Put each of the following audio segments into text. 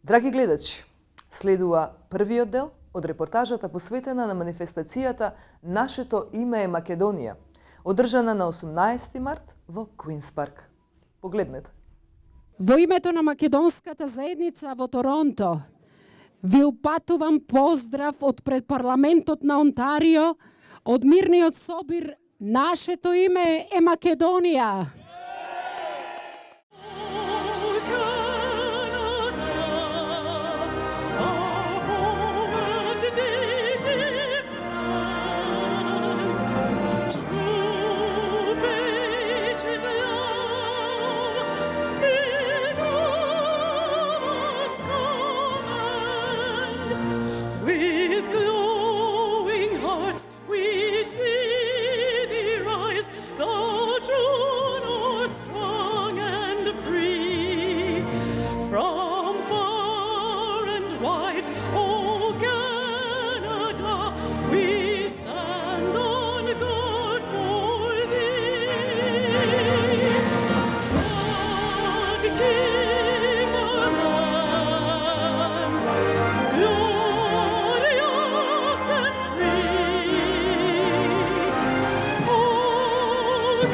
Драги гледачи, следува првиот дел од репортажата посветена на манифестацијата Нашето име е Македонија, одржана на 18 март во Куинс парк. Погледнете. Во името на македонската заедница во Торонто, ви упатувам поздрав од пред парламентот на Онтарио, од мирниот собир Нашето име е Македонија. With glowing hearts we see thee rise, thou true north, strong and free. From far and wide, O Canada, we stand on guard for thee. God, King our land, glorious and free. O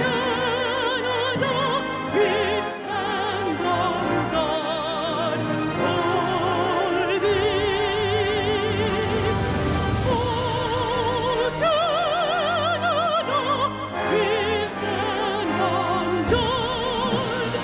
Canada, we stand on guard for thee. O Canada, we stand on guard for thee.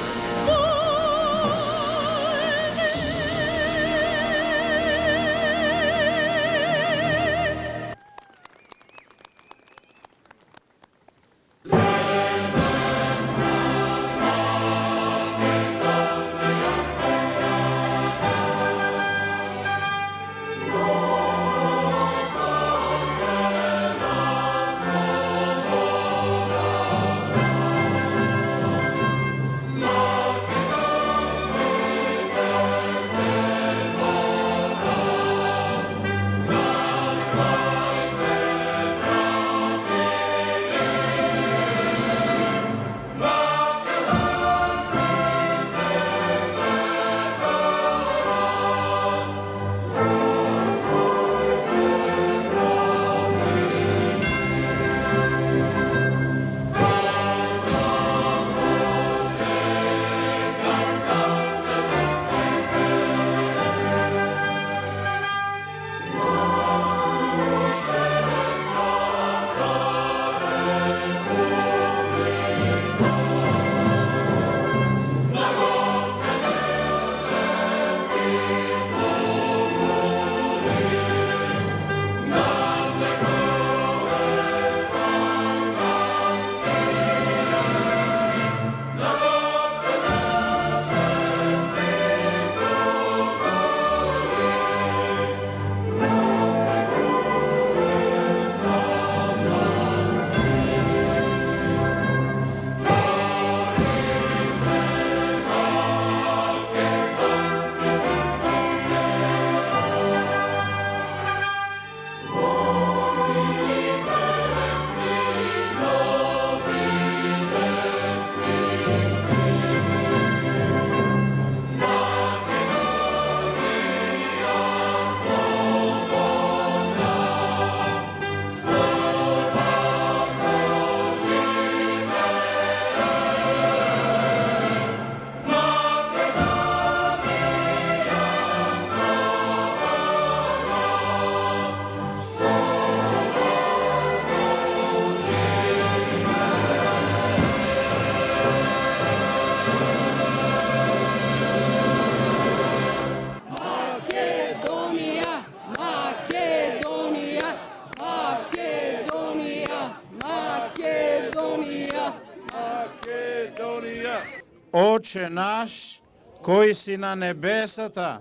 Македонија, Македонија, Македонија, Македонија. Македонија. Оче наш, кој си на небесата,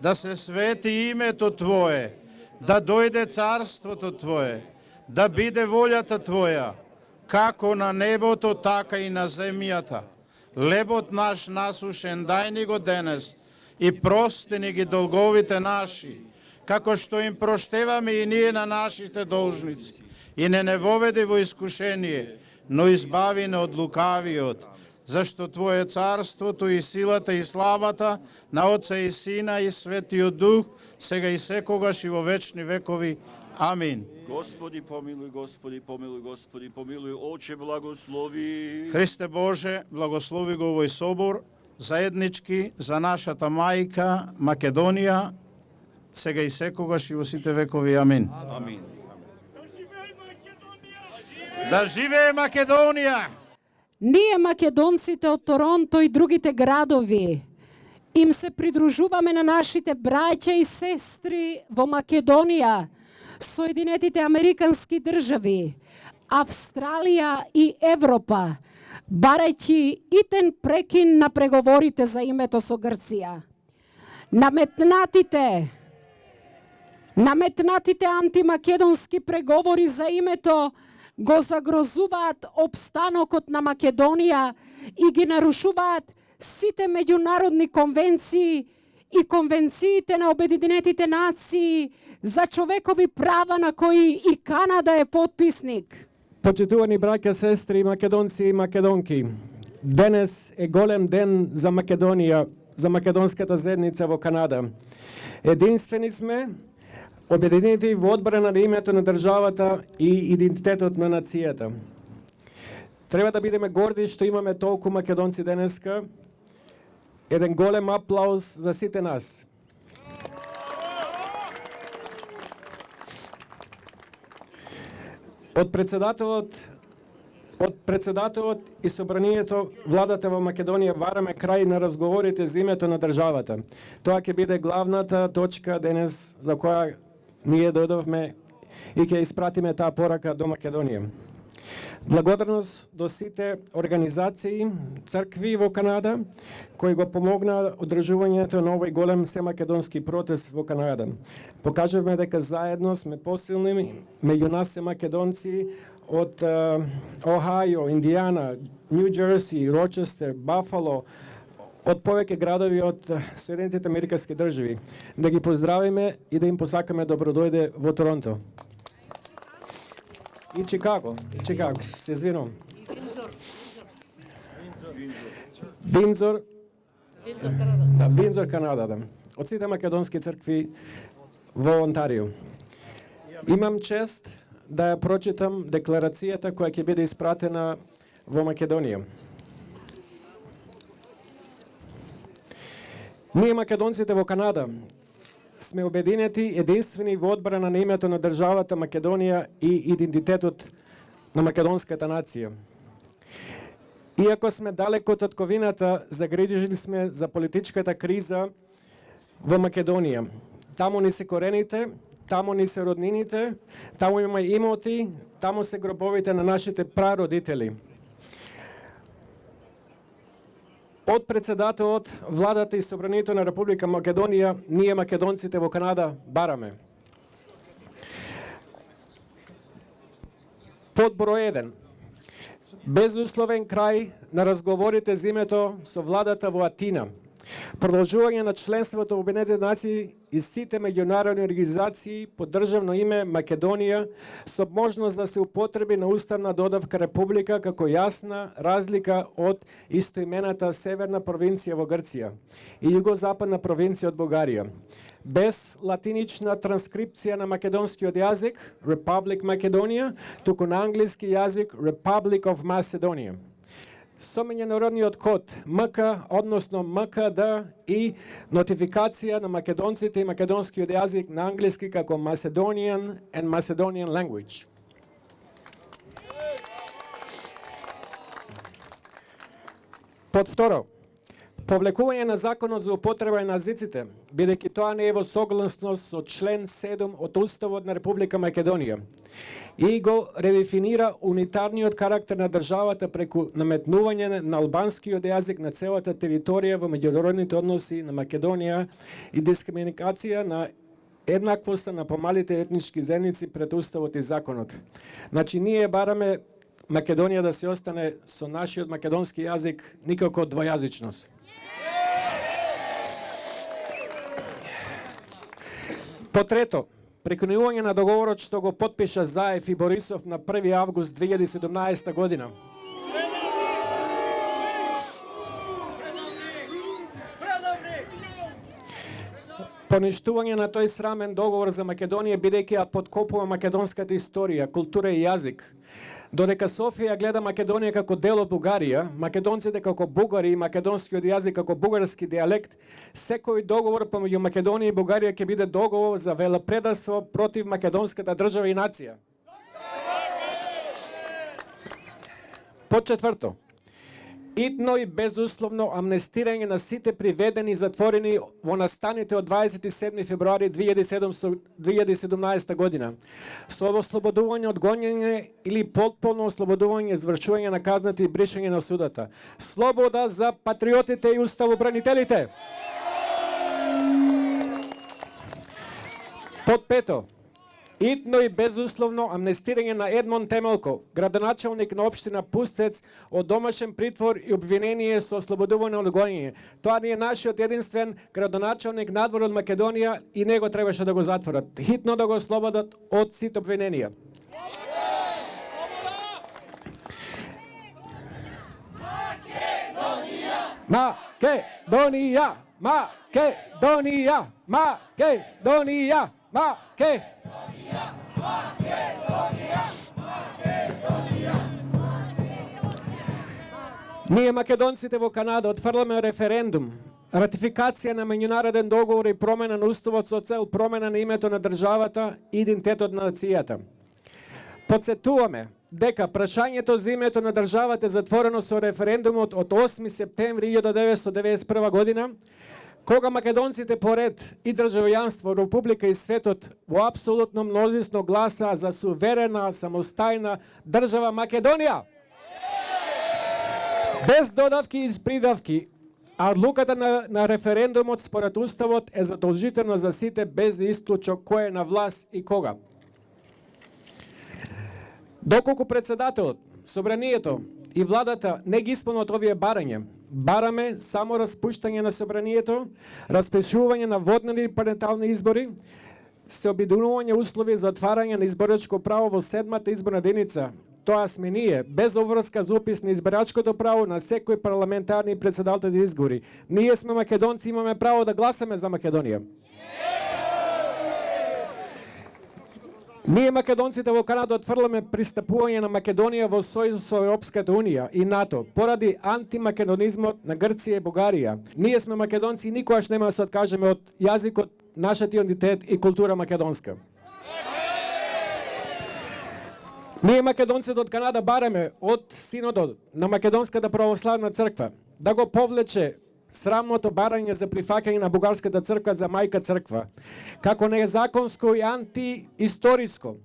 да се свети името Твое, да дојде царството Твое, да биде волјата Твоја, како на небото, така и на земјата. Лебот наш насушен дај ни го денес и прости ни ги долговите наши, како што им проштеваме и ние на нашите должници. И не воведи во искушение, но избави не од лукавиот, зашто Твое е царството и силата и славата на Отца и Сина и Светиот Дух, сега и секогаш и во вечни векови. Амин. Господи помилуй, Господи помилуй, Господи помилуй, Оче благослови. Христе Боже, благослови го овој собор, заеднички за нашата мајка Македонија, сега и секогаш и во сите векови. Амин. Амин. Да живее Македонија! Ние, македонците од Торонто и другите градови, им се придружуваме на нашите браќа и сестри во Македонија, Соединетите Американски држави, Австралија и Европа, барајќи итен прекин на преговорите за името со Грција. Наметнатите антимакедонски преговори за името го загрозуваат опстанокот на Македонија и ги нарушуваат сите меѓународни конвенции и конвенциите на Обединетите нации за човекови права на кои и Канада е потписник. Почитувани браќа, сестри, македонци и македонки, денес е голем ден за Македонија, за македонската заедница во Канада. Единствени сме, обединети во одбрана на името на државата и идентитетот на нацијата. Треба да бидеме горди што имаме толку македонци денеска. Еден голем аплауз за сите нас. Од председателот и собранието, владата во Македонија бараме крај на разговорите за името на државата. Тоа ќе биде главната точка денес за која ние дојдовме и ќе испратиме таа порака до Македонија. Благодарност до сите организации, цркви во Канада, кои го помогнаа одржувањето на овој голем семакедонски протест во Канада. Покажавме дека заедно сме посилни, меѓу нас се македонци од Охајо, Индијана, Нью Џерси, Рочестер, Бафало, од повеќе градови од Соединетите Американски држави. Да ги поздравиме и да им посакаме добродојде во Торонто. И Чикаго, се извинувам. Виндзор, Канада. Да, Виндзор, Канада, да. Од сите македонски цркви во Онтарио. Имам чест да ја прочитам декларацијата која ќе биде испратена во Македонија. Ние македонците во Канада сме обединети, единствени во одбрана на името на државата Македонија и идентитетот на македонската нација. Иако сме далеко од татковината, загрижени сме за политичката криза во Македонија. Таму ни се корените, таму ни се роднините, таму има имоти, таму се гробовите на нашите прародители. Од председателот, владата и собранието на Република Македонија, ние македонците во Канада бараме. Под број 1. Безусловен крај на разговорите за името со владата во Атина. Продолжување на членството во Обединетите нации и сите меѓународни организации под државно име Македонија со можност да се употреби на уставна додавка Република како јасна разлика од истоимената Северна провинција во Грција и Југозападна провинција од Бугарија. Без латинична транскрипција на македонскиот јазик Republic Macedonia, туку на англиски јазик Republic of Macedonia. Со меѓународниот код МК, односно МКД и нотификација на македонците и македонскиот јазик на англиски како Macedonian and Macedonian language. Под второ, повлекување на законот за употреба на езиците, бидејќи тоа не е во согласност со член 7 од Уставот на Република Македонија и го редефинира унитарниот карактер на државата преку наметнување на албанскиот јазик на целата територија во меѓународните односи на Македонија и дискриминација на еднаквоста на помалите етнички заедници пред Уставот и законот. Значи, ние бараме Македонија да се остане со нашиот македонски јазик, никако двојазичност. По трето, прекинување на договорот што го потпиша Заев и Борисов на 1 август 2017 година. Поништување на тој срамен договор за Македонија бидејќи ја подкопува македонската историја, култура и јазик. Додека Софија гледа Македонија како дел од Бугарија, македонците како бугари и македонскиот јазик како бугарски дијалект, секој договор помеѓу Македонија и Бугарија ќе биде договор за велопредавство против македонската држава и нација. Под четврто, итно и безусловно амнестирање на сите приведени и затворени во настаните од 27 февруари 2017 година, со ослободување од гонење или потполно ослободување, извршување на казната и бришање на судата. Слобода за патриотите и уставобранителите. Под пето, итно и безусловно амнестирање на Едмон Темелко, градоначалник на општина Пустец, од домашен притвор и обвинение со ослободување од гонење. Тоа не е нашиот единствен градоначалник надвор од Македонија и него требаше да го затворат. Хитно да го ослободат од сите обвиненија. Македонија! Македонија! Македонија! Македонија! Ние македонците во Канада отфрламе референдум, ратификација на меѓународен договор и промена на уставот со цел промена на името на државата и идентитетот на нацијата. Подсетуваме дека прашањето за името на државата е затворено со референдумот од 8 септември 1991 година, кога македонците поред и државјанство, република и светот во апсолутно мнозинство гласа за суверена, самостојна држава Македонија. Без додавки и придавки, а одлуката на референдумот според уставот е задолжителна за сите без исклучок кој е на власт и кога. Доколку председателот, собранието и владата не ги исполнат овие барања, бараме само распуштање на собранието, распишување на воднени парламентарни избори, се обидување услови за отварање на изборачко право во 7-та изборна единица. Тоа сме ние, без обврска за упис на избирачкото право на секој парламентарни и председателски избори. Ние сме македонци, имаме право да гласаме за Македонија. Ние македонците во Канада отфрламе пристапување на Македонија во Сојуз со Европската Унија и НАТО поради антимакедонизмот на Грција и Бугарија. Ние сме македонци и никогаш нема да се откажеме од јазикот, нашиот идентитет и култура македонска. Ние македонците од Канада бараме од Синодот на Македонската православна црква да го повлече срамното барање за прифаќање на Бугарската црква за мајка црква, како незаконско и антиисториско.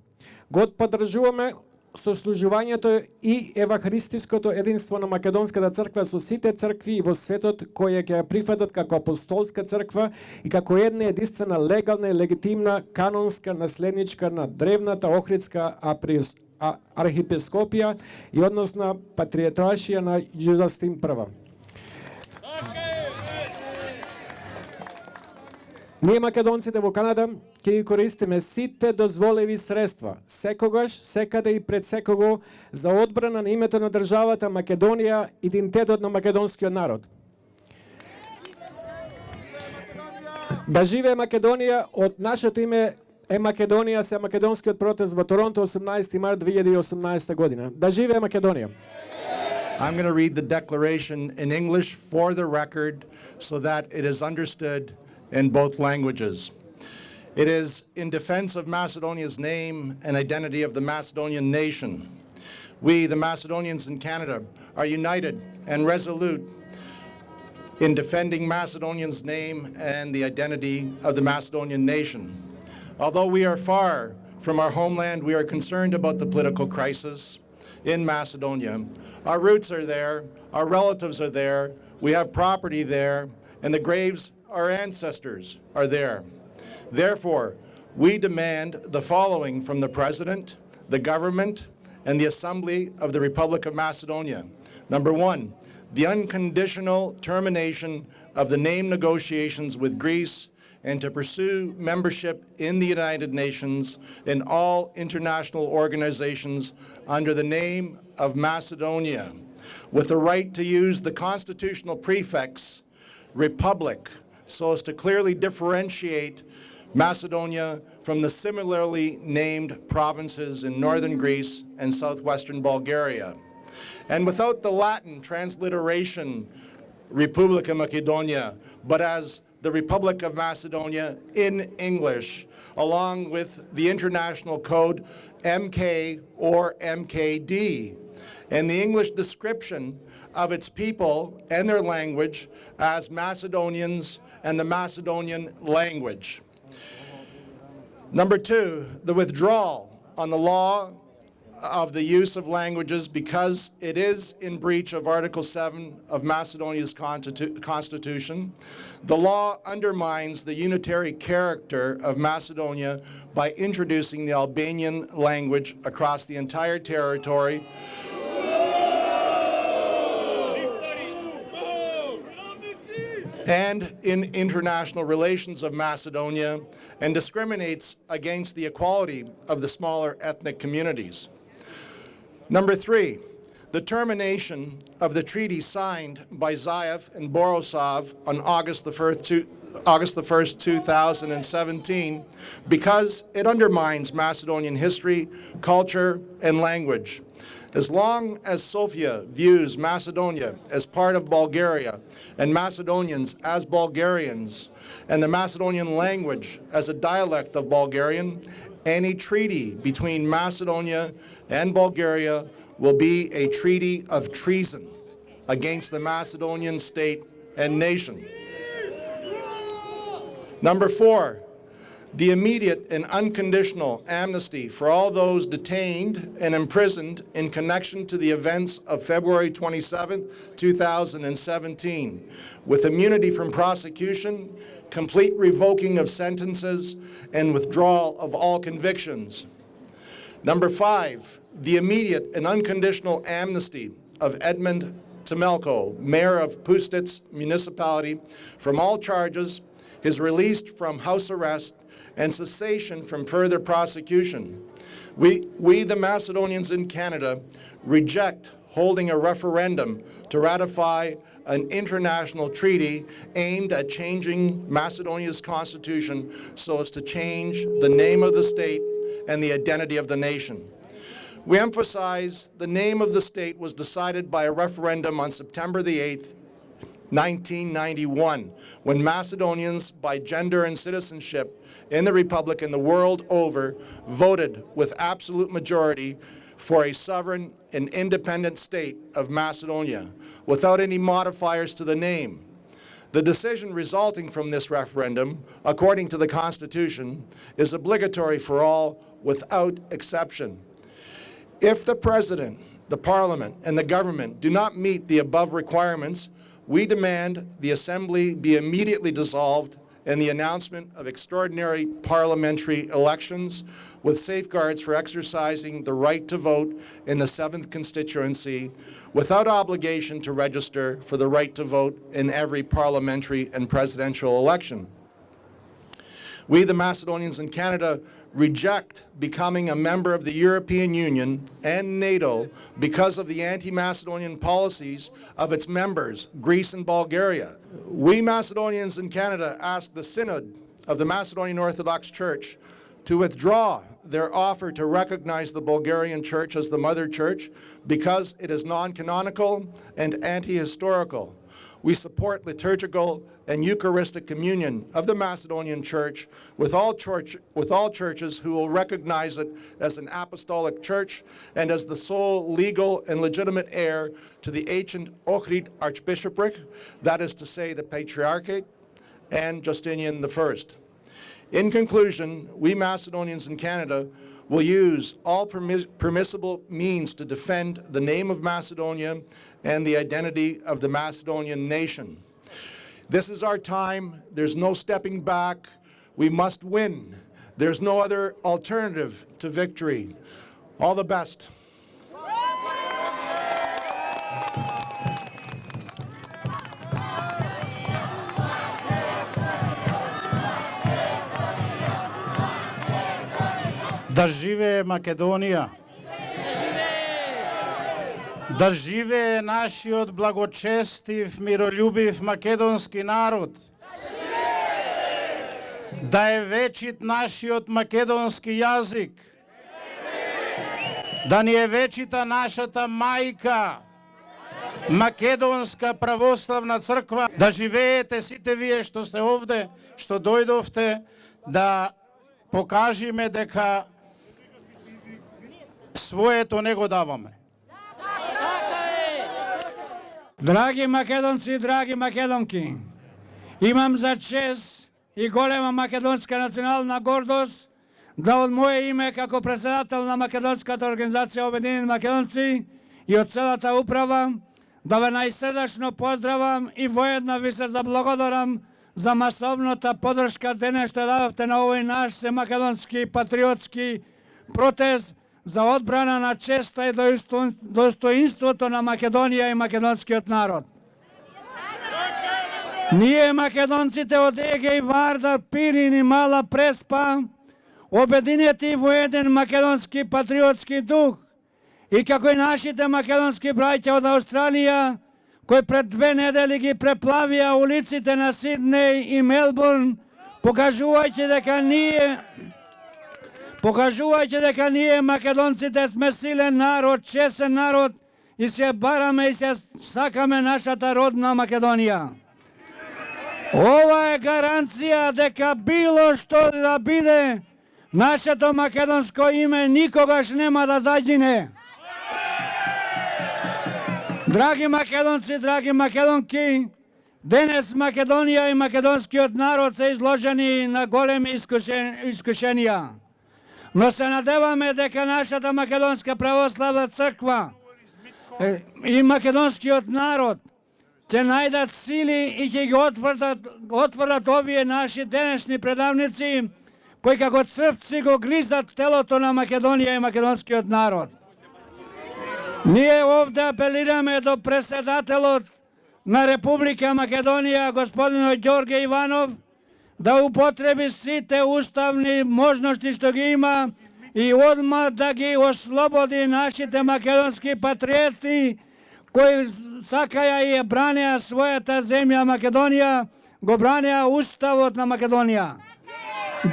Го поддржуваме сослужувањето и евахаристиското единство на Македонската црква со сите цркви во светот кои ќе ја прифатат како апостолска црква и како една единствена легална и легитимна канонска наследничка на древната Охридска архиепископија и односна патриаршија на Јузастин I. Ние македонците во Канада ќе ги користиме сите дозволеви средства, секогаш, секаде и пред секого, за одбрана на името на државата Македонија, идентитетот на македонскиот народ. Да живее Македонија, од нашето име е Македонија, се македонскиот протест во Торонто 18 март 2018 година. Да живее Македонија! I'm going to read the declaration in English for the record so that it is understood in both languages. It is in defense of Macedonia's name and identity of the Macedonian nation. We, the Macedonians in Canada, are united and resolute in defending Macedonia's name and the identity of the Macedonian nation. Although we are far from our homeland, we are concerned about the political crisis in Macedonia. Our roots are there, our relatives are there, we have property there, and the graves our ancestors are there. Therefore, we demand the following from the President, the government, and the Assembly of the Republic of Macedonia. Number one, the unconditional termination of the name negotiations with Greece and to pursue membership in the United Nations in all international organizations under the name of Macedonia, with the right to use the constitutional prefix Republic, so as to clearly differentiate Macedonia from the similarly named provinces in northern Greece and southwestern Bulgaria. And without the Latin transliteration Republica Macedonia, but as the Republic of Macedonia in English, along with the International Code MK or MKD, and the English description of its people and their language as Macedonians and the Macedonian language. Number two, the withdrawal on the law of the use of languages because it is in breach of Article 7 of Macedonia's constitution. The law undermines the unitary character of Macedonia by introducing the Albanian language across the entire territory. And in international relations of Macedonia, and discriminates against the equality of the smaller ethnic communities. Number three, the termination of the treaty signed by Zaev and Borisov on August the 1st, 2017, because it undermines Macedonian history, culture, and language. As long as Sofia views Macedonia as part of Bulgaria and Macedonians as Bulgarians and the Macedonian language as a dialect of Bulgarian, any treaty between Macedonia and Bulgaria will be a treaty of treason against the Macedonian state and nation. Number four, the immediate and unconditional amnesty for all those detained and imprisoned in connection to the events of February 27, 2017, with immunity from prosecution, complete revoking of sentences, and withdrawal of all convictions. Number five, the immediate and unconditional amnesty of Edmund Temelko, mayor of Pustitz municipality, from all charges, his release from house arrest, and cessation from further prosecution. We, the Macedonians in Canada, reject holding a referendum to ratify an international treaty aimed at changing Macedonia's constitution so as to change the name of the state and the identity of the nation. We emphasize the name of the state was decided by a referendum on September the 8th, 1991, when Macedonians, by gender and citizenship in the Republic and the world over, voted with absolute majority for a sovereign and independent state of Macedonia, without any modifiers to the name. The decision resulting from this referendum, according to the Constitution, is obligatory for all without exception. If the President, the Parliament, and the government do not meet the above requirements, we demand the Assembly be immediately dissolved and the announcement of extraordinary parliamentary elections with safeguards for exercising the right to vote in the 7th constituency without obligation to register for the right to vote in every parliamentary and presidential election. We, the Macedonians in Canada, reject becoming a member of the European Union and NATO because of the anti-Macedonian policies of its members, Greece and Bulgaria. We, Macedonians in Canada, ask the Synod of the Macedonian Orthodox Church to withdraw their offer to recognize the Bulgarian Church as the Mother Church because it is non-canonical and anti-historical. We support liturgical and Eucharistic communion of the Macedonian Church with all churches who will recognize it as an apostolic church and as the sole legal and legitimate heir to the ancient Ohrid Archbishopric, that is to say the Patriarchate, and Justinian I. In conclusion, we Macedonians in Canada will use all permissible means to defend the name of Macedonia and the identity of the Macedonian nation. This is our time. There's no stepping back. We must win. There's no other alternative to victory. All the best. Да живее Македонија! Да живее нашиот благочестив, миролюбив македонски народ! да е вечит нашиот македонски јазик, да ни е вечита нашата мајка, Македонска православна црква, да живеете сите вие што сте овде, што дојдовте, да покажиме дека своето не го даваме. Драги македонци, драги македонки, имам за чест и голема македонска национална гордост да од мое име како председател на Македонската организација Обединени македонци и од целата управа да ве најсрдечно поздравам и воедно ви се заблагодарам за масовната поддршка денес што дававте на овој наш македонски патриотски протест за одбрана на честа и достоинството на Македонија и македонскиот народ. Ние македонците од Егеј, Вардар, Пирин и Мала Преспа обединети во еден македонски патриотски дух и како и нашите македонски браќа од Австралија кои пред 2 недели ги преплавија улиците на Сиднеј и Мелбурн, покажувајќи дека ние македонците сме силен народ, чесен народ и се бараме и се сакаме нашата родна Македонија. Ова е гаранција дека било што да биде, нашето македонско име никогаш нема да загине. Драги македонци, драги македонки, денес Македонија и македонскиот народ се изложени на големи искушенија. Но се надеваме дека нашата Македонска православна црква и македонскиот народ ќе најдат сили и ќе ги отврдат овие наши денешни предавници кои како црвци го гризат телото на Македонија и македонскиот народ. Ние овде апелираме до преседателот на Република Македонија, господинот Ѓорѓе Иванов, да употреби сите уставни можности што ги има и одма да ги ослободи нашите македонски патриоти кои сакаја и бранеа својата земја Македонија, го бранеа уставот на Македонија.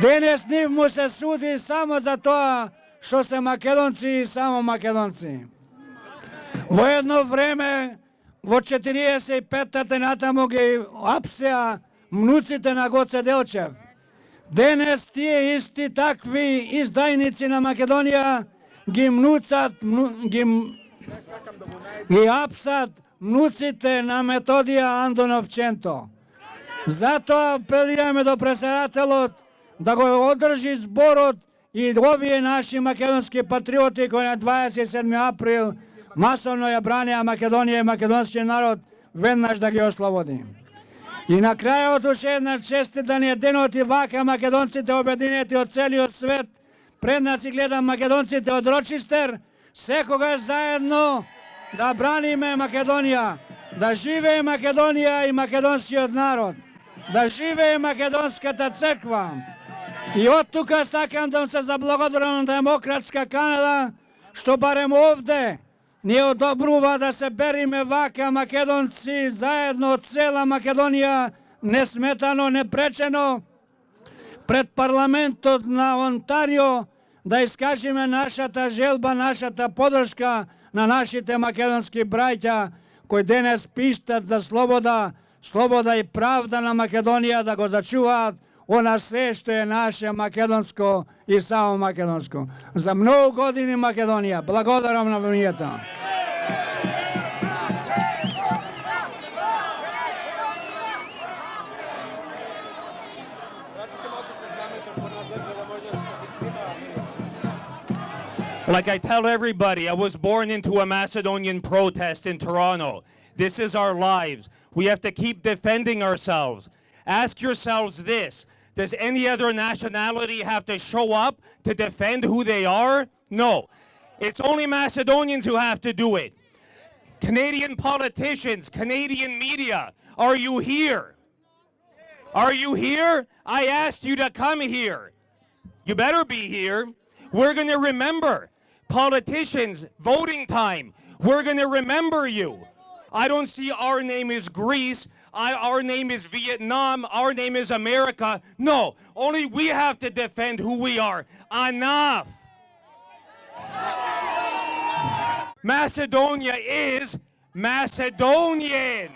Денес нив му се суди само за тоа што се македонци и само македонци. Во едно време, во 45-та натаму ги апсеа внуците на Гоце Делчев. Денес тие исти такви издајници на Македонија ги апсат внуците на Методија Андонов Ченто. Затоа апелираме до преседателот да го одржи зборот и овие наши македонски патриоти кои на 27 април масовно ја бранеа Македонија и македонскиот народ веднаш да ги ослободи. И на крајот уште една честитан е денот и вака македонците обединети од целиот свет, пред нас и гледам македонците од Рочистер, секогаш заедно да браниме Македонија, да живее Македонија и македонскиот народ, да живее македонската црква. И од тука сакам да се заблагодарам на Демократска Канада, што барем овде ни одобрува да се бериме вака македонци заедно од цела Македонија, несметано, непречено, пред парламентот на Онтарио да искажеме нашата желба, нашата поддршка на нашите македонски браќа кои денес пиштат за слобода и правда на Македонија, да го зачуваат она се што е наше македонско и само македонско. За многу години Македонија. Благодарам на вниманието. Like I tell everybody, I was born into a Macedonian protest in Toronto. This is our lives. We have to keep defending ourselves. Ask yourselves this: does any other nationality have to show up to defend who they are? No. It's only Macedonians who have to do it. Canadian politicians, Canadian media, are you here? Are you here? I asked you to come here. You better be here. We're going to remember. Politicians, voting time. We're going to remember you. I don't see our name is Greece. our name is Vietnam, our name is America. No, only we have to defend who we are. Enough. Macedonia is Macedonian.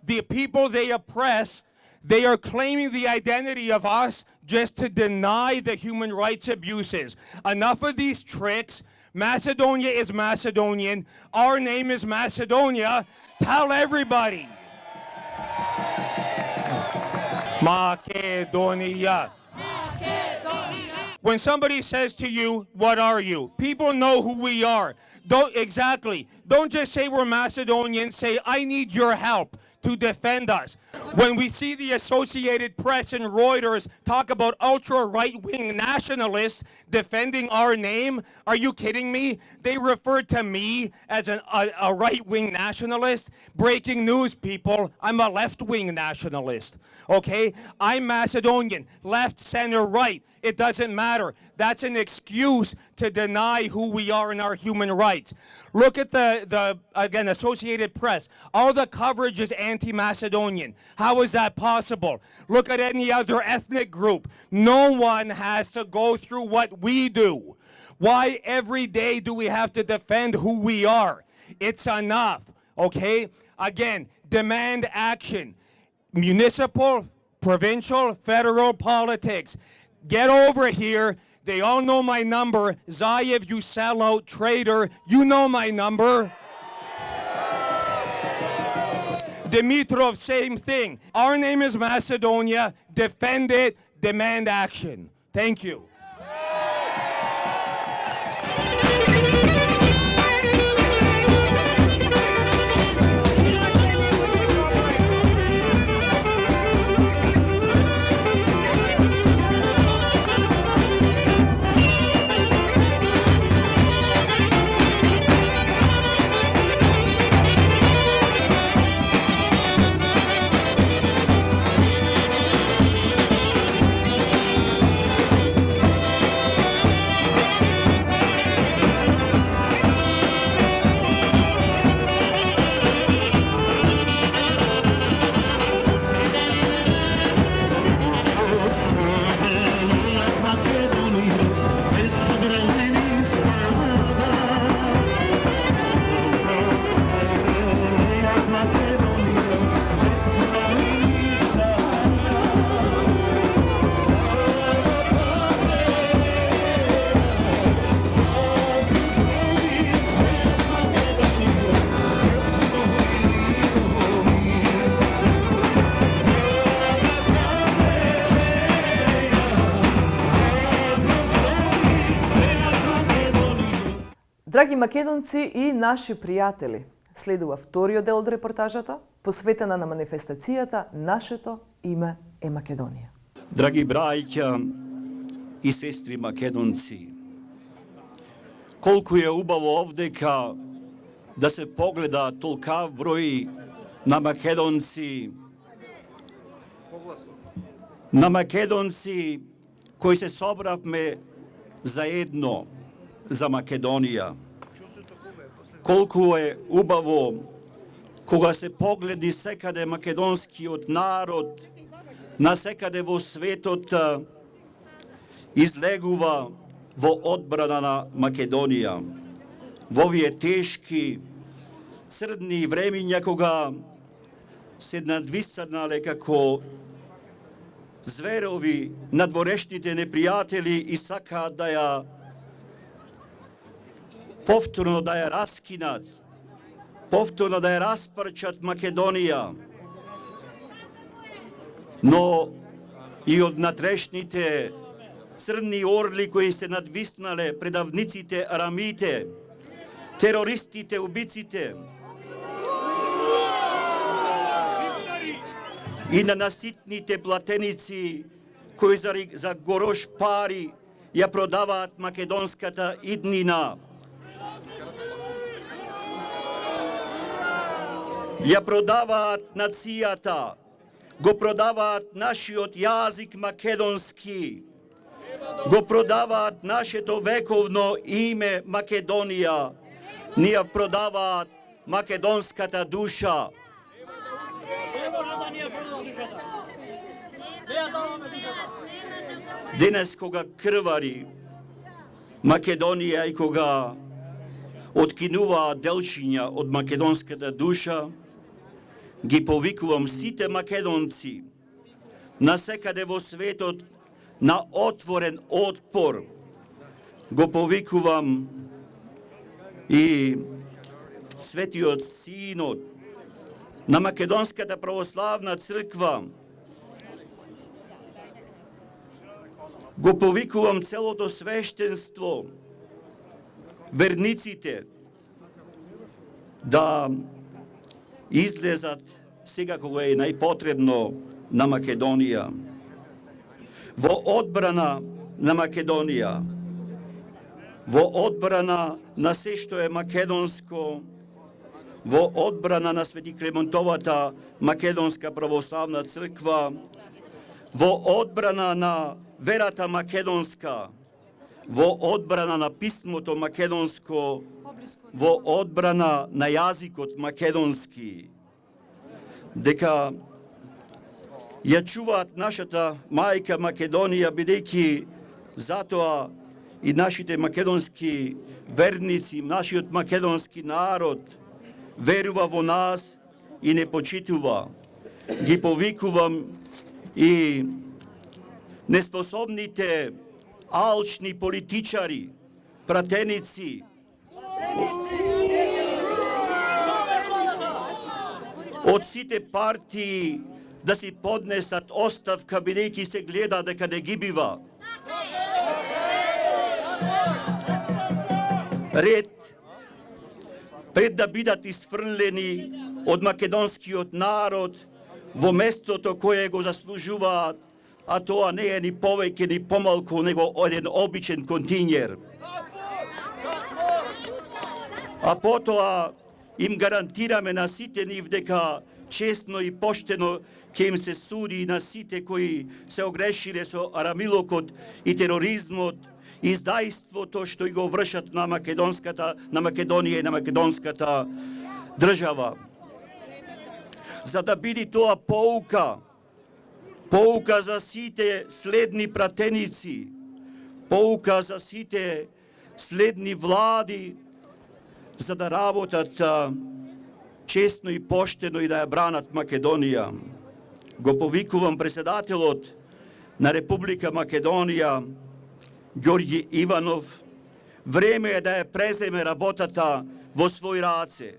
The people they oppress, they are claiming the identity of us just to deny the human rights abuses. Enough of these tricks. Macedonia is Macedonian. Our name is Macedonia. Tell everybody. Macedonia. When somebody says to you, what are you? People know who we are. Don't just say we're Macedonians. Say, I need your help to defend us. When we see the Associated Press and Reuters talk about ultra-right-wing nationalists defending our name, are you kidding me? They refer to me as a right-wing nationalist. Breaking news, people. I'm a left-wing nationalist. Okay? I'm Macedonian. Left, center, right. It doesn't matter. That's an excuse to deny who we are and our human rights. Look at the again, Associated Press. All the coverage is anti-Macedonian. How is that possible? Look at any other ethnic group. No one has to go through what we do. Why every day do we have to defend who we are? It's enough, okay? Again, demand action. Municipal, provincial, federal politics. Get over here. They all know my number. Zaev, you sellout traitor. You know my number. Dimitrov, same thing. Our name is Macedonia. Defend it. Demand action. Thank you. Драги македонци и наши пријатели, следува вториот дел од репортажата, посветена на манифестацијата Нашето име е Македонија. Драги браќа и сестри македонци, колку е убаво овдека да се погледа толкав број на македонци кои се собравме заедно за Македонија. Колку е убаво кога се погледи секаде македонскиот народ, на секаде во светот излегува во одбрана на Македонија. Во овие тешки, црни времиња кога се надвиснале како зверови надворешните непријатели и сакаат да ја повторно да ја раскинат, повторно да ја распрчат Македонија. Но и од натрешните црни орли кои се надвиснале предавниците, арамите, терористите, убиците и на наситните платеници кои за горош пари ја продаваат македонската иднина. Ја продаваат нацијата, го продаваат нашиот јазик македонски, го продаваат нашето вековно име Македонија, ни ја продаваат македонската душа. Денес кога крвари Македонија и кога откинуваат делчиња од македонската душа, ги повикувам сите македонци насекаде во светот на отворен отпор. Го повикувам и Светиот Синод на Македонската православна црква. Го повикувам целото свештенство, верниците, да излезат сега кога е најпотребно на Македонија. Во одбрана на Македонија, во одбрана на се што е македонско, во одбрана на Свети Клементовата Македонска православна црква, во одбрана на верата македонска, во одбрана на писмото македонско, во одбрана на јазикот македонски, дека ја чуваат нашата мајка Македонија, бидејќи затоа и нашите македонски верници, нашиот македонски народ верува во нас и не почитува. Ги повикувам и неспособните алчни политичари, пратеници, од сите партии да си поднесат оставка, бидејќи се гледа дека не ги бива. Ред, пред да бидат изфрлени од македонскиот народ во местото кое го заслужуваат, а тоа не е ни повеќе ни помалку него еден обичен континјер. А потоа им гарантираме на сите нив дека честно и поштено ќе им се суди на сите кои се огрешиле со арамилокот и тероризмот, издајството што го вршат на Македонија и на македонската држава. За да биде тоа поука за сите следни пратеници, поука за сите следни влади, за да работат честно и поштено и да ја бранат Македонија. Го повикувам председателот на Република Македонија, Ѓорѓи Иванов, време е да ја преземе работата во свој раце.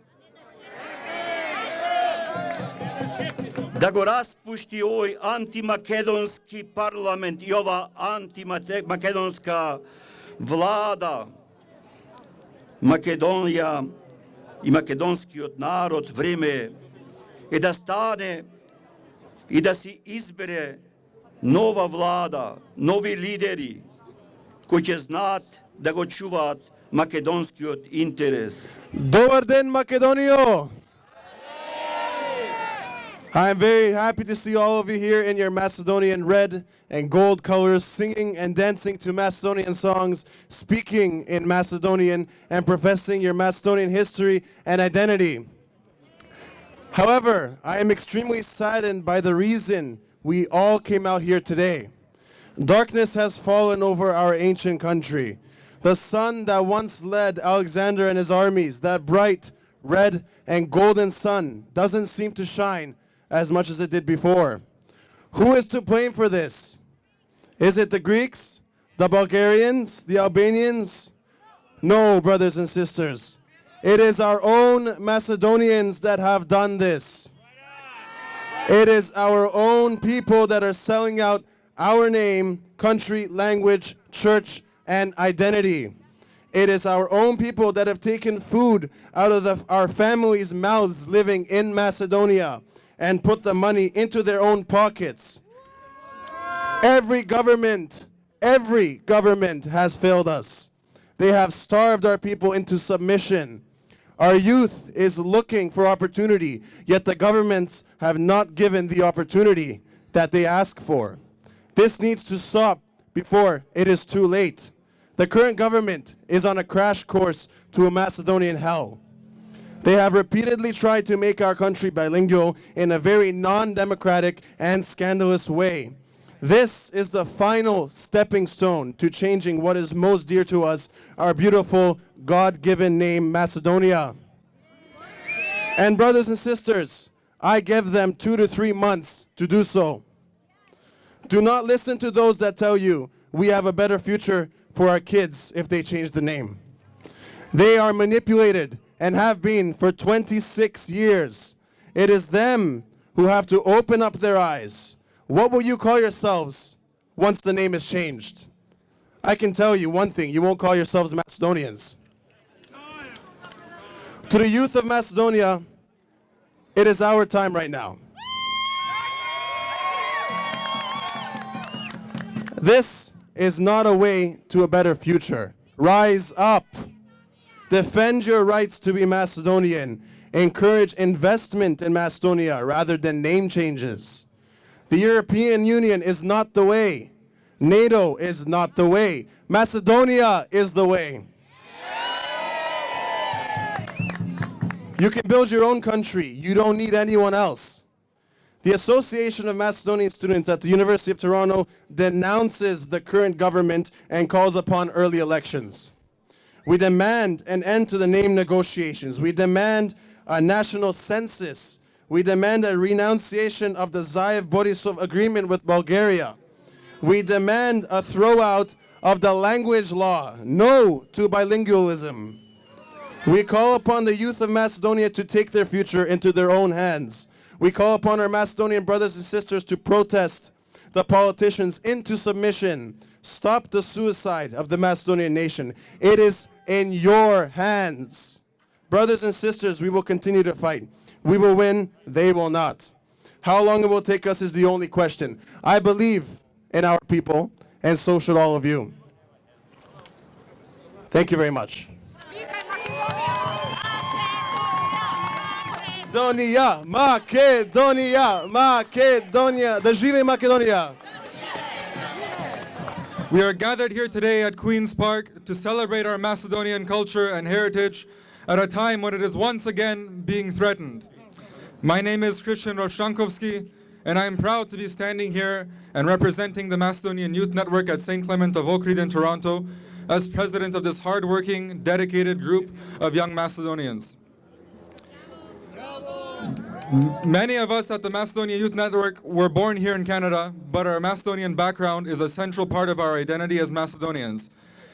Да го распушти овој антимакедонски парламент и ова антимакедонска влада. Македонија и македонскиот народ време е да стане и да си избере нова влада, нови лидери, кои ќе знаат да го чуваат македонскиот интерес. Добар ден, Македонио! I'm very happy to see all of you here in your Macedonian red and gold colors, singing and dancing to Macedonian songs, speaking in Macedonian, and professing your Macedonian history and identity. However, I am extremely saddened by the reason we all came out here today. Darkness has fallen over our ancient country. The sun that once led Alexander and his armies, that bright red and golden sun, doesn't seem to shine as much as it did before. Who is to blame for this? Is it the Greeks, the Bulgarians, the Albanians? No, brothers and sisters. It is our own Macedonians that have done this. It is our own people that are selling out our name, country, language, church, and identity. It is our own people that have taken food out of our families' mouths living in Macedonia and put the money into their own pockets. Every government has failed us. They have starved our people into submission. Our youth is looking for opportunity, yet the governments have not given the opportunity that they ask for. This needs to stop before it is too late. The current government is on a crash course to a Macedonian hell. They have repeatedly tried to make our country bilingual in a very non-democratic and scandalous way. This is the final stepping stone to changing what is most dear to us, our beautiful God-given name, Macedonia. And brothers and sisters, I give them 2 to 3 months to do so. Do not listen to those that tell you we have a better future for our kids if they change the name. They are manipulated and have been for 26 years. It is them who have to open up their eyes. What will you call yourselves once the name is changed? I can tell you one thing, you won't call yourselves Macedonians. To the youth of Macedonia, it is our time right now. This is not a way to a better future. Rise up. Defend your rights to be Macedonian. Encourage investment in Macedonia rather than name changes. The European Union is not the way. NATO is not the way. Macedonia is the way. You can build your own country. You don't need anyone else. The Association of Macedonian Students at the University of Toronto denounces the current government and calls upon early elections. We demand an end to the name negotiations. We demand a national census. We demand a renunciation of the Zaev-Borisov agreement with Bulgaria. We demand a throwout of the language law. No to bilingualism. We call upon the youth of Macedonia to take their future into their own hands. We call upon our Macedonian brothers and sisters to protest the politicians into submission. Stop the suicide of the Macedonian nation. It is in your hands. Brothers and sisters, we will continue to fight. We will win, they will not. How long it will take us is the only question. I believe in our people, and so should all of you. Thank you very much. Macedonia, Macedonia, Macedonia, da živi Macedonia. We are gathered here today at Queen's Park to celebrate our Macedonian culture and heritage at a time when it is once again being threatened. My name is Christian Roszczankowski, and I am proud to be standing here and representing the Macedonian Youth Network at St. Clement of Ohrid in Toronto as president of this hardworking, dedicated group of young Macedonians. Many of us at the Macedonian Youth Network were born here in Canada, but our Macedonian background is a central part of our identity as Macedonians.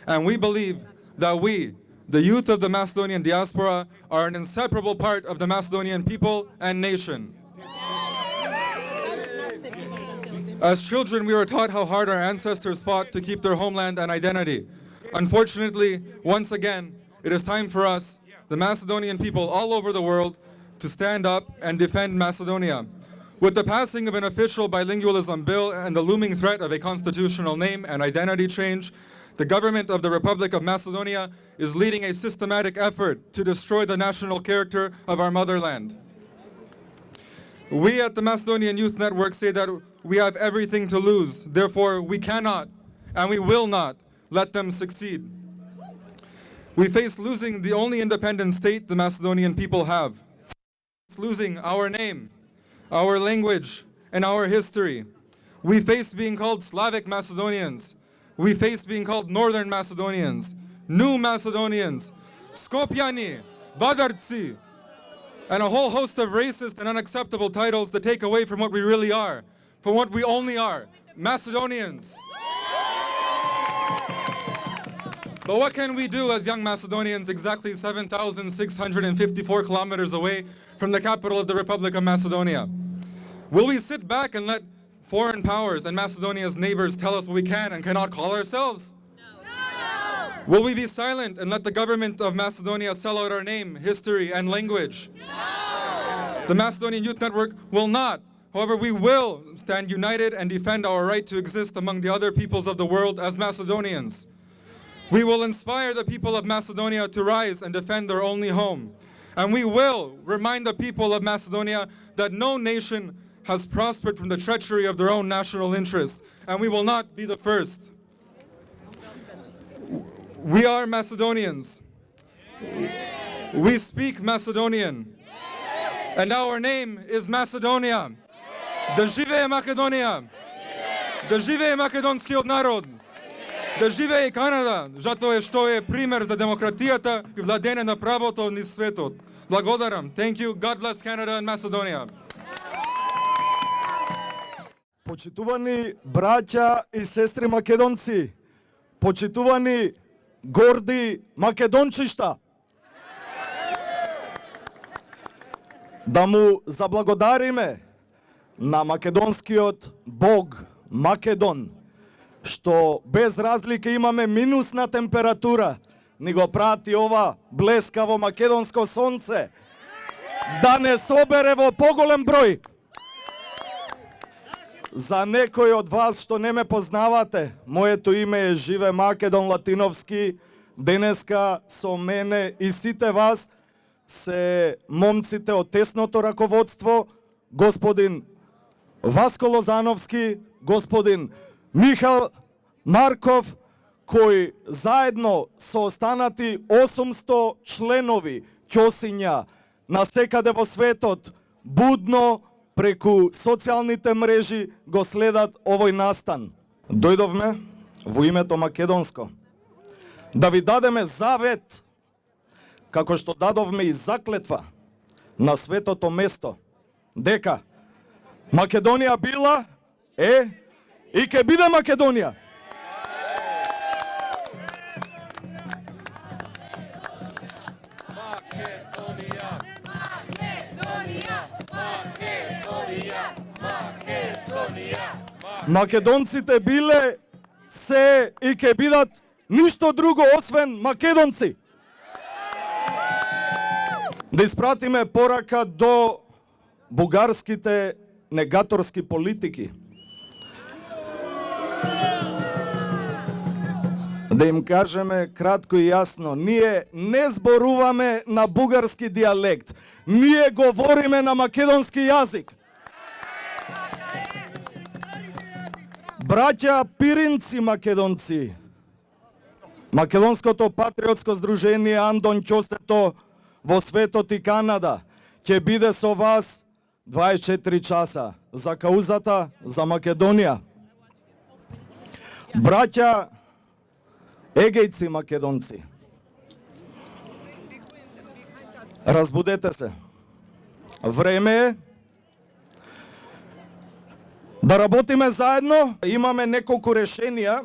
And we believe that we, the youth of the Macedonian diaspora, are an inseparable part of the Macedonian people and nation. As children, we were taught how hard our ancestors fought to keep their homeland and identity. Unfortunately, once again, it is time for us, the Macedonian people all over the world, to stand up and defend Macedonia. With the passing of an official bilingualism bill and the looming threat of a constitutional name and identity change, the government of the Republic of Macedonia is leading a systematic effort to destroy the national character of our motherland. We at the Macedonian Youth Network say that we have everything to lose, therefore we cannot and we will not let them succeed. We face losing the only independent state the Macedonian people have. It's losing our name, our language, and our history. We face being called Slavic Macedonians. We face being called Northern Macedonians, New Macedonians, Skopjani, Badarci, and a whole host of racist and unacceptable titles that take away from what we really are, from what we only are, Macedonians. But what can we do as young Macedonians exactly 7,654 kilometers away from the capital of the Republic of Macedonia? Will we sit back and let foreign powers and Macedonia's neighbors tell us what we can and cannot call ourselves? No. Will we be silent and let the government of Macedonia sell out our name, history, and language? No. The Macedonian Youth Network will not. However, we will stand united and defend our right to exist among the other peoples of the world as Macedonians. We will inspire the people of Macedonia to rise and defend their only home. And we will remind the people of Macedonia that no nation has prospered from the treachery of their own national interests, and we will not be the first. We are Macedonians. We speak Macedonian. And our name is Macedonia. Да живее Македонија! Да живее македонскиот народ! Да живее Канада, затоа што е пример за демократијата и владење на правото низ светот. Благодарам. Thank you. God bless Canada and Macedonia. Почитувани браќа и сестри македонци, почитувани горди македончишта, да му заблагодариме на македонскиот Бог Македон, што без разлика имаме минусна температура, ни го прати ова блескаво македонско сонце, да не собере во поголем број. За некои од вас што не ме познавате, моето име е Живе Македон Латиновски. Денеска со мене и сите вас се момците од тесното раководство, господин Васко Лозановски, господин Михал Марков, кои заедно со останати 800 членови ќосиња насекаде во светот будно преку социјалните мрежи го следат овој настан. Дојдовме во името македонско да ви дадеме завет, како што дадовме и заклетва на светото место, дека Македонија била, и ќе биде Македонија. Македонците биле, се и ќе бидат ништо друго освен македонци. Да испратиме порака до бугарските негаторски политики. Да им кажеме кратко и јасно, ние не зборуваме на бугарски дијалект, ние говориме на македонски јазик. Браќа пиринци македонци, Македонското патриотско здружение Андон Ќосето во светот и Канада ќе биде со вас 24 часа за каузата за Македонија. Браќа егејци македонци, разбудете се. Време е да работиме заедно. Имаме неколку решенија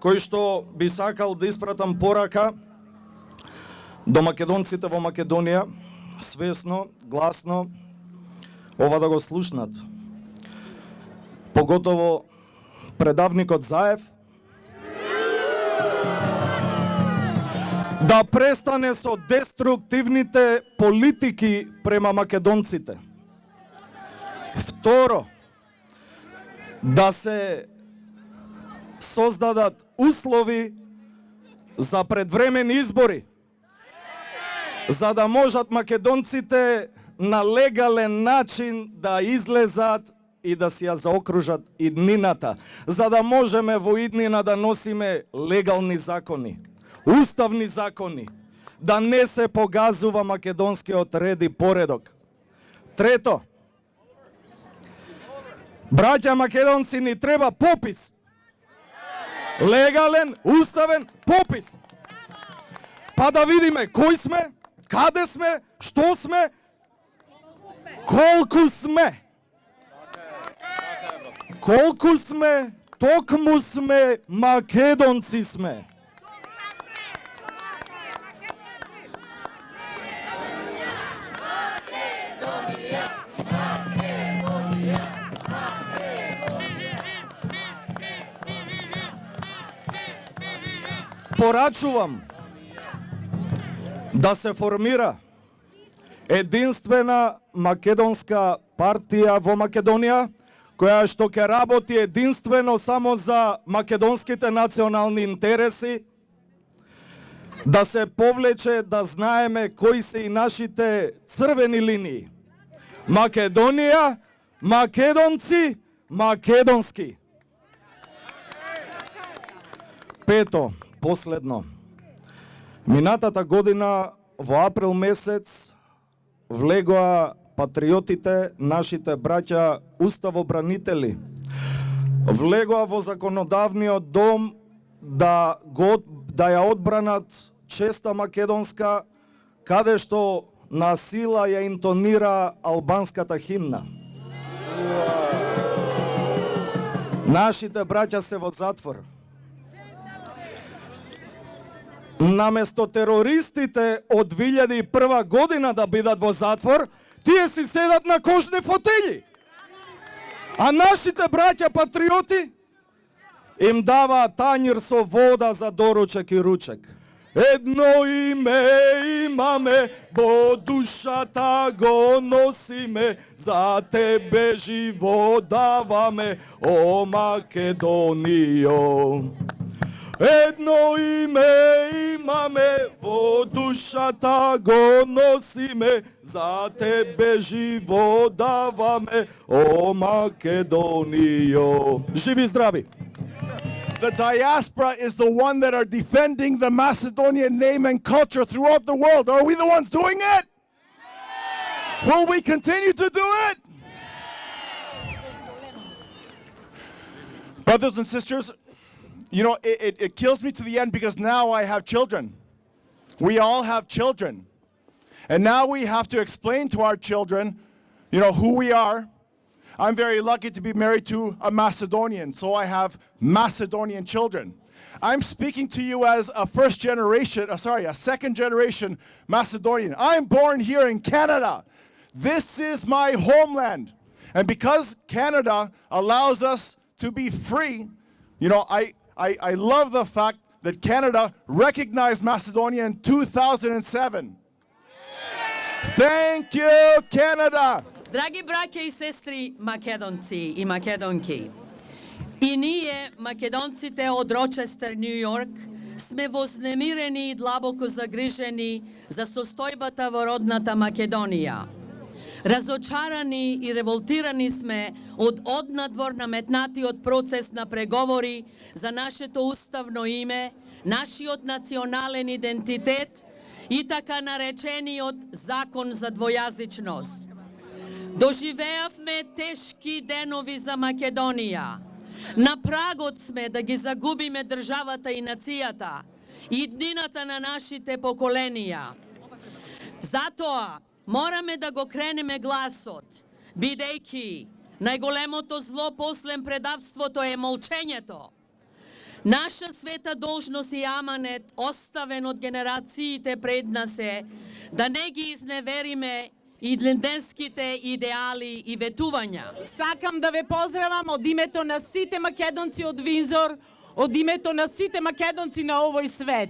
кои што би сакал да испратам порака до македонците во Македонија, свесно, гласно, ова да го слушнат. Поготово предавникот Заев, да престане со деструктивните политики према македонците. Второ, да се создадат услови за предвремени избори, за да можат македонците на легален начин да излезат и да си ја заокружат иднината, за да можеме во иднина да носиме легални закони, уставни закони, да не се погазува македонскиот ред и поредок. Трето, браќа македонци, ни треба попис. Легален, уставен попис. Па да видиме кој сме, каде сме, што сме, колку сме. Колку сме, токму сме, македонци сме. Порачувам да се формира единствена македонска партија во Македонија, која што ќе работи единствено само за македонските национални интереси, да се повлече да знаеме кои се и нашите црвени линии. Македонија, македонци, македонски. Пето, последно. Минатата година во април месец влегоа патриотите, нашите браќа уставобранители. Влегоа во законодавниот дом да ја одбранат честа македонска, каде што на сила ја интонира албанската химна. Нашите браќа се во затвор. Наместо терористите од 2001 година да бидат во затвор, тие си седат на кожни фотели. А нашите браќа патриоти им даваат тањир со вода за доручек и ручек. Едно име имаме, во душата го носиме, за тебе живот даваме, о Македонијо. Едно име имаме, во душата го носиме, за тебе живот даваме, о Македонијо. Живи здрави! The diaspora is the one that are defending the Macedonian name and culture throughout the world. Are we the ones doing it? Will we continue to do it? Brothers and sisters, you know, it kills me to the end because now I have children. We all have children. And now we have to explain to our children, you know, who we are. I'm very lucky to be married to a Macedonian, so I have Macedonian children. I'm speaking to you as a second generation Macedonian. I'm born here in Canada. This is my homeland. And because Canada allows us to be free, you know, I love the fact that Canada recognized Macedonia in 2007. Thank you, Canada! Драги браќа и сестри македонци и македонки, и ние, македонците од Рочестер, Нью Йорк, сме вознемирени и длабоко загрижени за состојбата во родната Македонија. Разочарани и револтирани сме од однадвор наметнатиот процес на преговори за нашето уставно име, нашиот национален идентитет и така наречениот закон за двојазичност. Доживеавме тешки денови за Македонија. На прагот сме да ги загубиме државата и нацијата и днината на нашите поколенија. Затоа мораме да го кренеме гласот, бидејќи најголемото зло после предавството е молчењето. Наша света должност и аманет, оставен од генерациите пред нас е да не ги изневериме идентските идеали и ветувања. Сакам да ве поздравам од името на сите македонци од Винзор, од името на сите македонци на овој свет.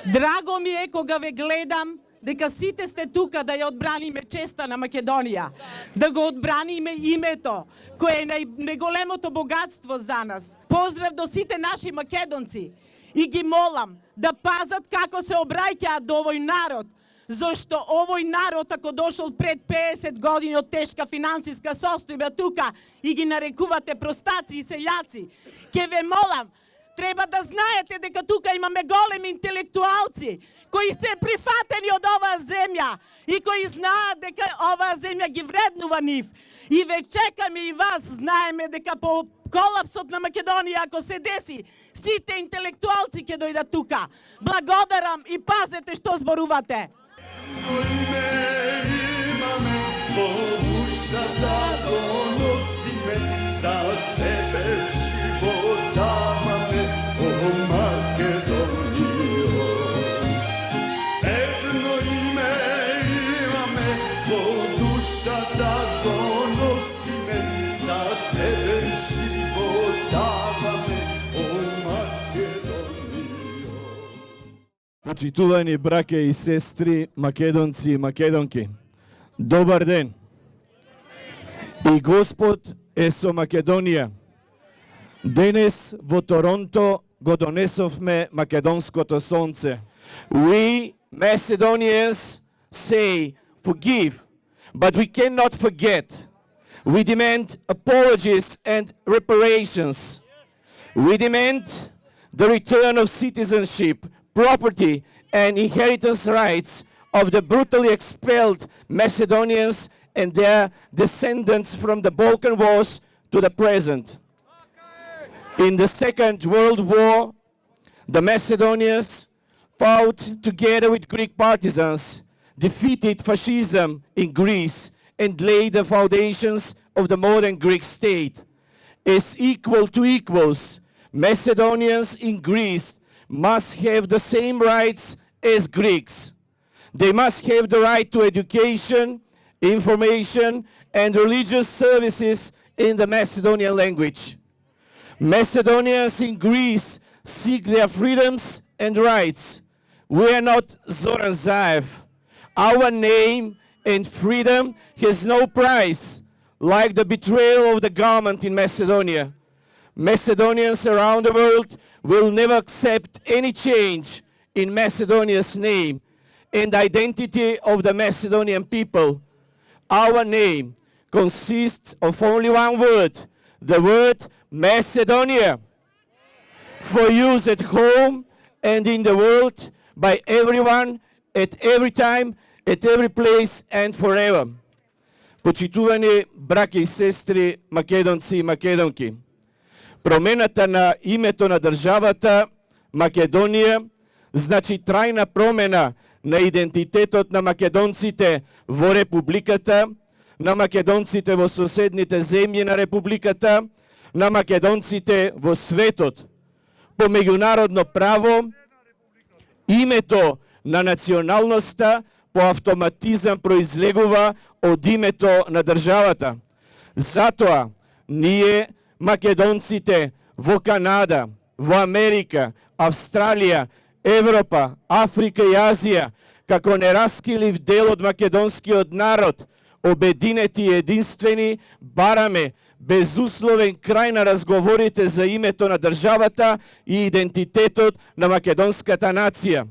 Драго ми е кога ве гледам дека сите сте тука да ја одбраниме честа на Македонија, да го одбраниме името, кое е најголемото богатство за нас. Поздрав до сите наши македонци и ги молам да пазат како се обраќаат до овој народ, зашто овој народ, ако дошол пред 50 години од тешка финансиска состојба тука и ги нарекувате простаци и селјаци, ке ве молам, треба да знаете дека тука имаме големи интелектуалци, кои се прифатени од оваа земја и кои знаат дека оваа земја ги вреднува нив. И ве чекаме и вас, знаеме дека по колапсот на Македонија, ако се деси, сите интелектуалци ќе дојдат тука. Благодарам и пазете што зборувате. Почитувани браќа и сестри, македонци и македонки, добар ден! И Господ е со Македонија. Денес во Торонто го донесовме македонското сонце. We Macedonians say forgive, but we cannot forget. We demand apologies and reparations. We demand the return of citizenship, property, and inheritance rights of the brutally expelled Macedonians and their descendants from the Balkan Wars to the present. In the Second World War, the Macedonians fought together with Greek partisans, defeated fascism in Greece, and laid the foundations of the modern Greek state. As equal to equals, Macedonians in Greece must have the same rights as Greeks. They must have the right to education, information, and religious services in the Macedonian language. Macedonians in Greece seek their freedoms and rights. We are not Zoran Zaev. Our name and freedom has no price, like the betrayal of the government in Macedonia. Macedonians around the world will never accept any change in Macedonia's name and identity of the Macedonian people. Our name consists of only one word, the word Macedonia, for use at home and in the world by everyone, at every time, at every place and forever. Почитувани браќа и сестри, македонци и македонки, промената на името на државата Македонија значи трајна промена на идентитетот на македонците во републиката, на македонците во соседните земји на републиката, на македонците во светот. По меѓународно право, името на националноста по автоматизам произлегува од името на државата. Затоа, ние, македонците, во Канада, во Америка, Австралија, Европа, Африка и Азија, како нераскилив дел од македонскиот народ, обединети и единствени, бараме безусловен крај на разговорите за името на државата и идентитетот на македонската нација.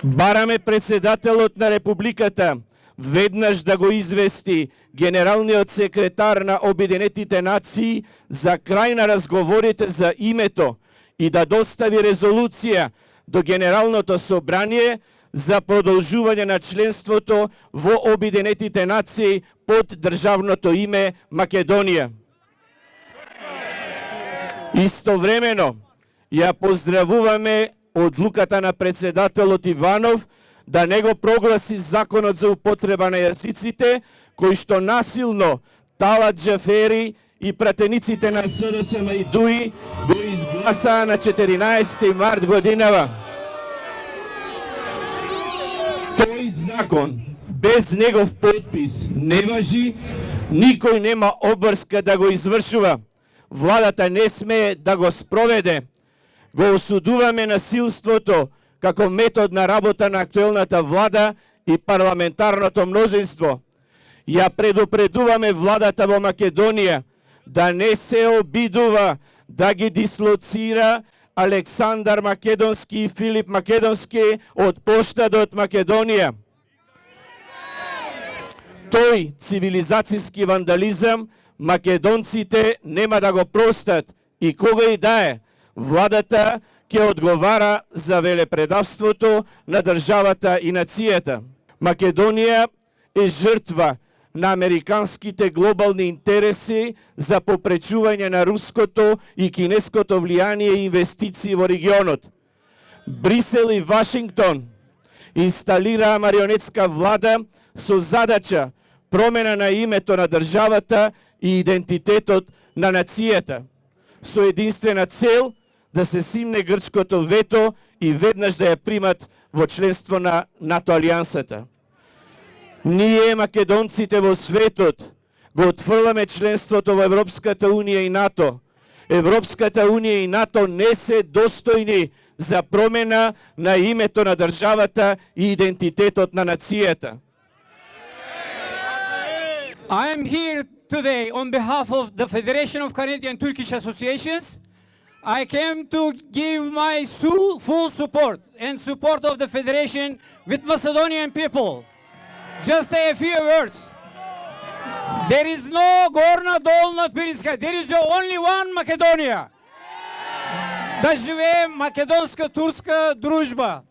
Бараме председателот на републиката веднаш да го извести генералниот секретар на Обединетите нации за крај на разговорите за името и да достави резолуција до Генералното собрание за продолжување на членството во Обединетите нации под државното име Македонија. Истовремено, ја поздравуваме одлуката на председателот Иванов да не го прогласи законот за употреба на јазиците, кој што насилно Талат Џафери и пратениците на СДСМ и ДУИ го изгласаа на 14 март годинава. Тој закон без негов подпис не важи, никој нема обврска да го извршува. Владата не смее да го спроведе. Го осудуваме насилството како метод на работа на актуелната влада и парламентарното мнозинство. Ја предупредуваме владата во Македонија да не се обидува да ги дислоцира Александар Македонски и Филип Македонски од поштадот Македонија. Тој цивилизацијски вандализам македонците нема да го простат и кога и да е, владата ќе одговара за велепредавството на државата и нацијата. Македонија е жртва на американските глобални интереси за попречување на руското и кинеското влијание и инвестиции во регионот. Брисел и Вашингтон инсталираа марионетска влада со задача промена на името на државата и идентитетот на нацијата, со единствена цел да се симне грчкото вето и веднаш да ја примат во членство на НАТО алијансата. Ние, македонците во светот, го отфрламе членството во Европската Унија и НАТО. Европската Унија и НАТО не се достојни за промена на името на државата и идентитетот на нацијата. I am here today on behalf of the Federation of Canadian Turkish Associations I came to give my full support and support of the Federation with Macedonian people. Just a few words. There is no Gorna Dolna Pirinska. There is only one Macedonia. Да живее македонска-турска дружба.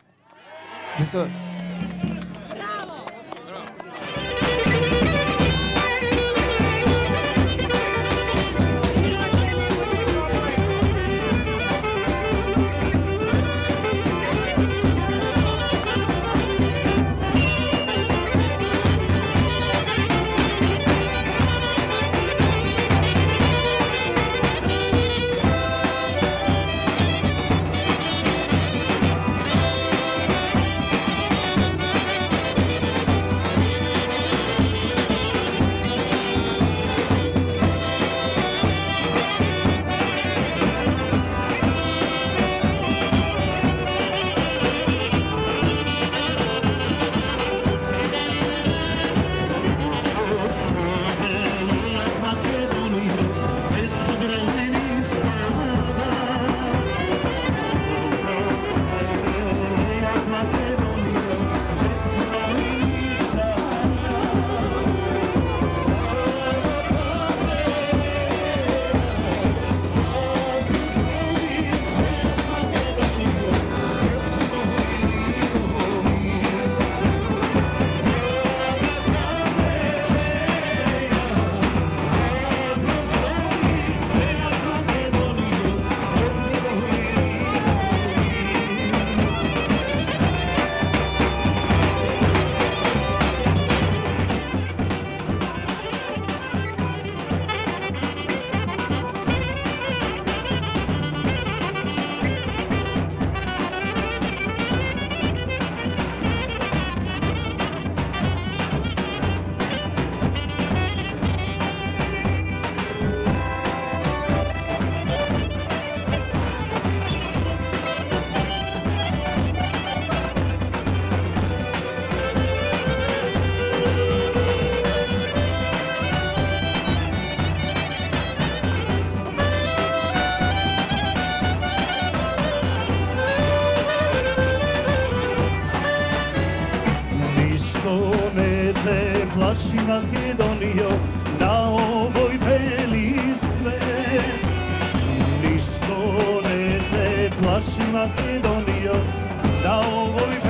Plaši Makedonijo na ovoj beli svet. Ništo ne te plaši Makedonijo na ovoj